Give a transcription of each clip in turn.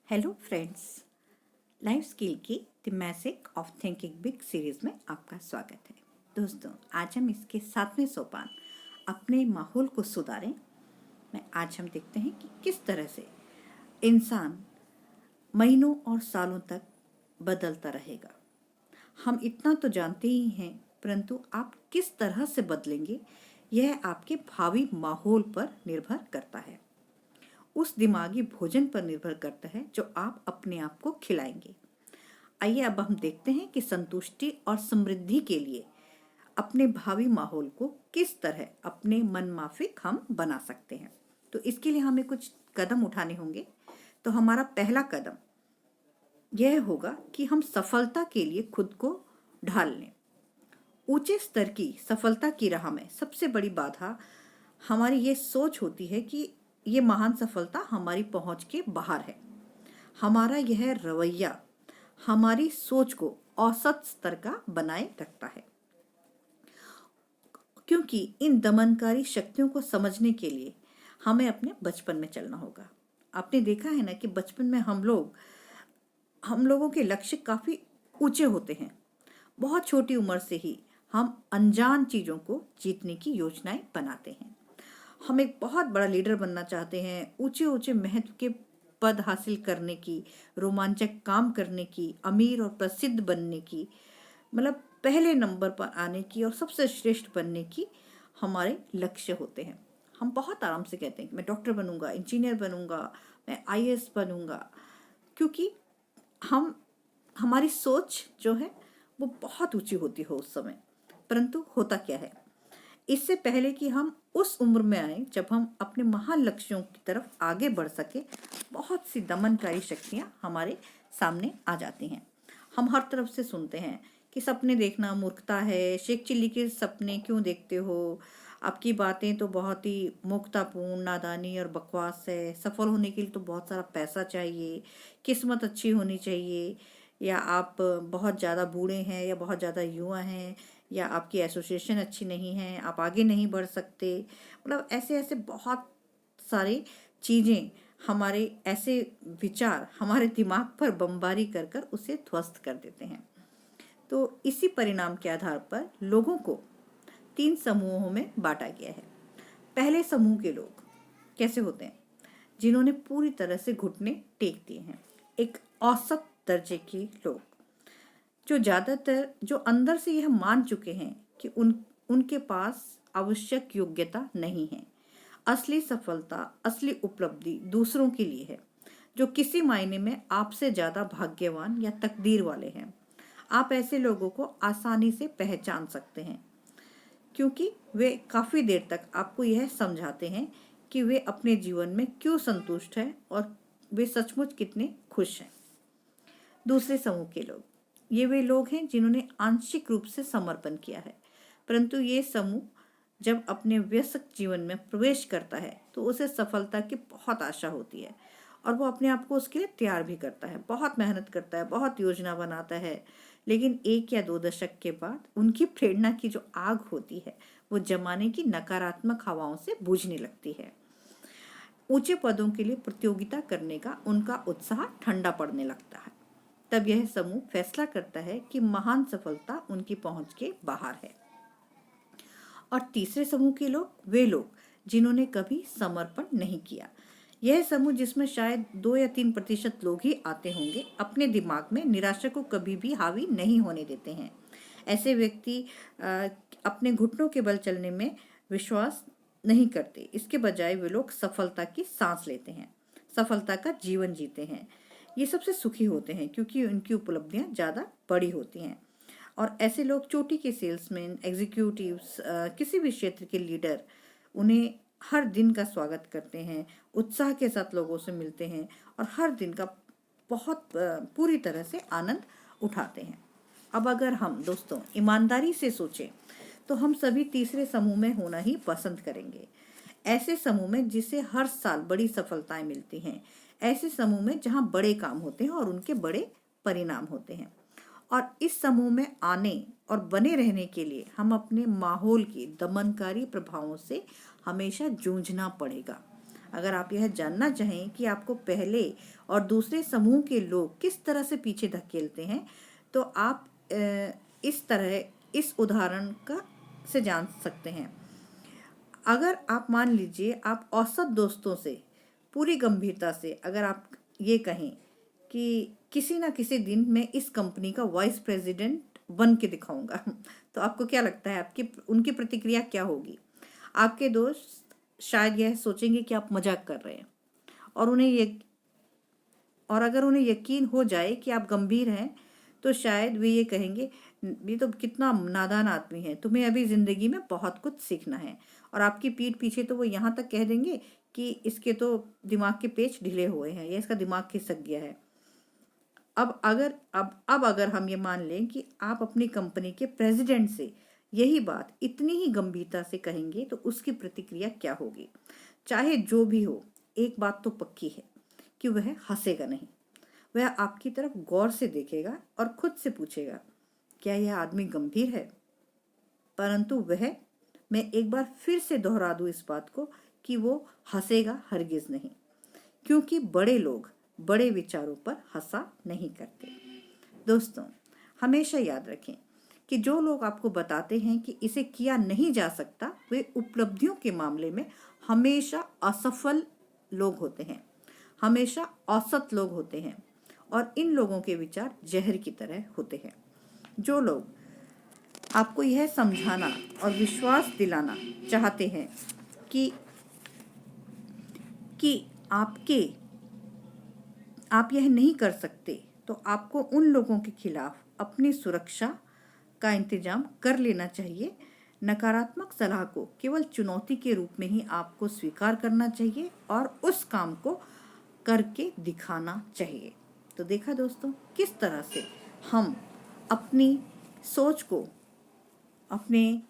Hello friends, life skill की the magic of thinking big series में आपका स्वागत है। दोस्तों, आज हम इसके 7वें सोपान अपने माहौल को सुधारें में आज हम देखते हैं कि किस तरह से इंसान महीनों और सालों तक बदलता रहेगा। हम इतना तो जानते ही हैं, परंतु आप किस तरह से बदलेंगे यह आपके भावी माहौल पर निर्भर करता है, उस दिमागी भोजन पर निर्भर करता है जो आप अपने आप को खिलाएंगे। आइए अब हम देखते हैं कि संतुष्टि और समृद्धि के लिए अपने भावी माहौल को किस तरह अपने मन माफिक हम बना सकते हैं। तो इसके लिए हमें कुछ कदम उठाने होंगे। तो हमारा पहला कदम यह होगा कि हम सफलता के लिए खुद को ढाल लें। ऊंचे स्तर की सफलता की राह में सबसे बड़ी बाधा हमारी ये सोच होती है कि ये महान सफलता हमारी पहुंच के बाहर है। हमारा यह रवैया हमारी सोच को औसत स्तर का बनाए रखता है, क्योंकि इन दमनकारी शक्तियों को समझने के लिए हमें अपने बचपन में चलना होगा। आपने देखा है ना कि बचपन में हम लोगों के लक्ष्य काफी ऊंचे होते हैं। बहुत छोटी उम्र से ही हम अनजान चीजों को जीतने की योजनाएं बनाते हैं। हम एक बहुत बड़ा लीडर बनना चाहते हैं, ऊंचे ऊंचे महत्व के पद हासिल करने की, रोमांचक काम करने की, अमीर और प्रसिद्ध बनने की, मतलब पहले नंबर पर आने की और सबसे श्रेष्ठ बनने की हमारे लक्ष्य होते हैं। हम बहुत आराम से कहते हैं कि मैं डॉक्टर बनूंगा, इंजीनियर बनूंगा, मैं आईएएस बनूंगा, क्योंकि हमारी सोच जो है वो बहुत ऊंची होती हो उस समय। परंतु होता क्या है, इससे पहले कि हम उस उम्र में आए जब हम अपने महान लक्ष्यों की तरफ आगे बढ़ सके, बहुत सी दमनकारी शक्तियां हमारे सामने आ जाती हैं। हम हर तरफ से सुनते हैं कि सपने देखना मूर्खता है, शेख चिल्ली के सपने क्यों देखते हो, आपकी बातें तो बहुत ही मूर्खतापूर्ण, नादानी और बकवास है, सफल होने के लिए तो बहुत सारा पैसा चाहिए, किस्मत अच्छी होनी चाहिए, या आप बहुत ज़्यादा बूढ़े हैं या बहुत ज़्यादा युवा हैं, या आपकी एसोसिएशन अच्छी नहीं है, आप आगे नहीं बढ़ सकते। मतलब ऐसे ऐसे बहुत सारी चीज़ें, हमारे ऐसे विचार हमारे दिमाग पर बमबारी कर कर उसे ध्वस्त कर देते हैं। तो इसी परिणाम के आधार पर लोगों को 3 समूहों में बांटा गया है। पहले समूह के लोग कैसे होते हैं? जिन्होंने पूरी तरह से घुटने टेक दिए हैं। एक औसत दर्जे के लोग जो अंदर से यह मान चुके हैं कि उनके पास आवश्यक योग्यता नहीं है। असली सफलता, असली उपलब्धि दूसरों के लिए है, जो किसी मायने में आपसे ज्यादा भाग्यवान या तकदीर वाले हैं। आप ऐसे लोगों को आसानी से पहचान सकते हैं, क्योंकि वे काफी देर तक आपको यह समझाते हैं कि वे अपने जीवन में क्यों संतुष्ट हैं और वे सचमुच कितने खुश हैं। दूसरे समूह के लोग, ये वे लोग हैं जिन्होंने आंशिक रूप से समर्पण किया है, परंतु ये समूह जब अपने व्यस्त जीवन में प्रवेश करता है तो उसे सफलता की बहुत आशा होती है और वो अपने आप को उसके लिए तैयार भी करता है, बहुत मेहनत करता है, बहुत योजना बनाता है। लेकिन 1 या 2 दशक के बाद उनकी प्रेरणा की जो आग होती है वो जमाने की नकारात्मक हवाओं से बुझने लगती है। ऊंचे पदों के लिए प्रतियोगिता करने का उनका उत्साह ठंडा पड़ने लगता है। तब यह समूह फैसला करता है कि महान सफलता उनकी पहुंच के बाहर है। और तीसरे समूह के लोग, वे लोग जिन्होंने कभी समर्पण नहीं किया। यह समूह, जिसमें शायद 2 या 3% लोग ही आते होंगे, अपने दिमाग में निराशा को कभी भी हावी नहीं होने देते हैं। ऐसे व्यक्ति अपने घुटनों के बल चलने में विश्वास नहीं करते। इसके बजाय वे लोग सफलता की सांस लेते हैं, सफलता का जीवन जीते हैं। ये सबसे सुखी होते हैं क्योंकि उनकी उपलब्धियां ज़्यादा बड़ी होती हैं। और ऐसे लोग चोटी के सेल्समैन, एग्जीक्यूटिव्स, किसी भी क्षेत्र के लीडर, उन्हें हर दिन का स्वागत करते हैं, उत्साह के साथ लोगों से मिलते हैं और हर दिन का बहुत पूरी तरह से आनंद उठाते हैं। अब अगर हम दोस्तों ईमानदारी से सोचें तो हम सभी तीसरे समूह में होना ही पसंद करेंगे। ऐसे समूह में जिसे हर साल बड़ी सफलताएं मिलती हैं, ऐसे समूह में जहां बड़े काम होते हैं और उनके बड़े परिणाम होते हैं। और इस समूह में आने और बने रहने के लिए हम अपने माहौल के दमनकारी प्रभावों से हमेशा जूझना पड़ेगा। अगर आप यह जानना चाहें कि आपको पहले और दूसरे समूह के लोग किस तरह से पीछे धकेलते हैं, तो आप इस तरह इस उदाहरण का से जान सकते हैं। अगर आप मान लीजिए आप औसत दोस्तों से पूरी गंभीरता से अगर आप ये कहें कि किसी ना किसी दिन मैं इस कंपनी का वाइस प्रेसिडेंट बन के दिखाऊंगा, तो आपको क्या लगता है आपकी उनकी प्रतिक्रिया क्या होगी? आपके दोस्त शायद यह सोचेंगे कि आप मजाक कर रहे हैं, और अगर उन्हें यकीन हो जाए कि आप गंभीर हैं, तो शायद वे ये कहेंगे, ये तो कितना नादान आदमी है, तुम्हें अभी जिंदगी में बहुत कुछ सीखना है। और आपकी पीठ पीछे तो वो यहाँ तक कह देंगे कि इसके तो दिमाग के पेच ढीले हुए हैं या इसका दिमाग खिसक गया है। अब अगर हम ये मान लें कि आप अपनी कंपनी के प्रेसिडेंट से यही बात इतनी ही गंभीरता से कहेंगे, तो उसकी प्रतिक्रिया क्या होगी? चाहे जो भी हो, एक बात तो पक्की है कि वह हंसेगा नहीं। वह आपकी तरफ गौर से देखेगा और खुद से पूछेगा, क्या यह आदमी गंभीर है? परंतु मैं एक बार फिर से दोहरा दूं इस बात को कि वो हंसेगा हरगिज नहीं, क्योंकि बड़े लोग बड़े विचारों पर हंसा नहीं करते। दोस्तों, हमेशा याद रखें कि जो लोग आपको बताते हैं कि इसे किया नहीं जा सकता, वे उपलब्धियों के मामले में हमेशा असफल लोग होते हैं, हमेशा औसत लोग होते हैं, और इन लोगों के विचार जहर की तरह होते हैं। जो लोग आपको यह समझाना और विश्वास दिलाना चाहते हैं कि आप यह नहीं कर सकते, तो आपको उन लोगों के खिलाफ अपनी सुरक्षा का इंतजाम कर लेना चाहिए। नकारात्मक सलाह को केवल चुनौती के रूप में ही आपको स्वीकार करना चाहिए और उस काम को करके दिखाना चाहिए। तो देखा दोस्तों, किस तरह से हम अपनी सोच को, अपने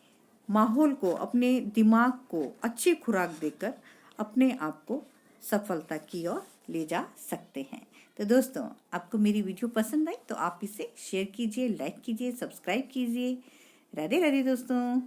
माहौल को, अपने दिमाग को अच्छी खुराक देकर अपने आप को सफलता की ओर ले जा सकते हैं। तो दोस्तों, आपको मेरी वीडियो पसंद आई तो आप इसे शेयर कीजिए, लाइक कीजिए, सब्सक्राइब कीजिए। राधे राधे दोस्तों।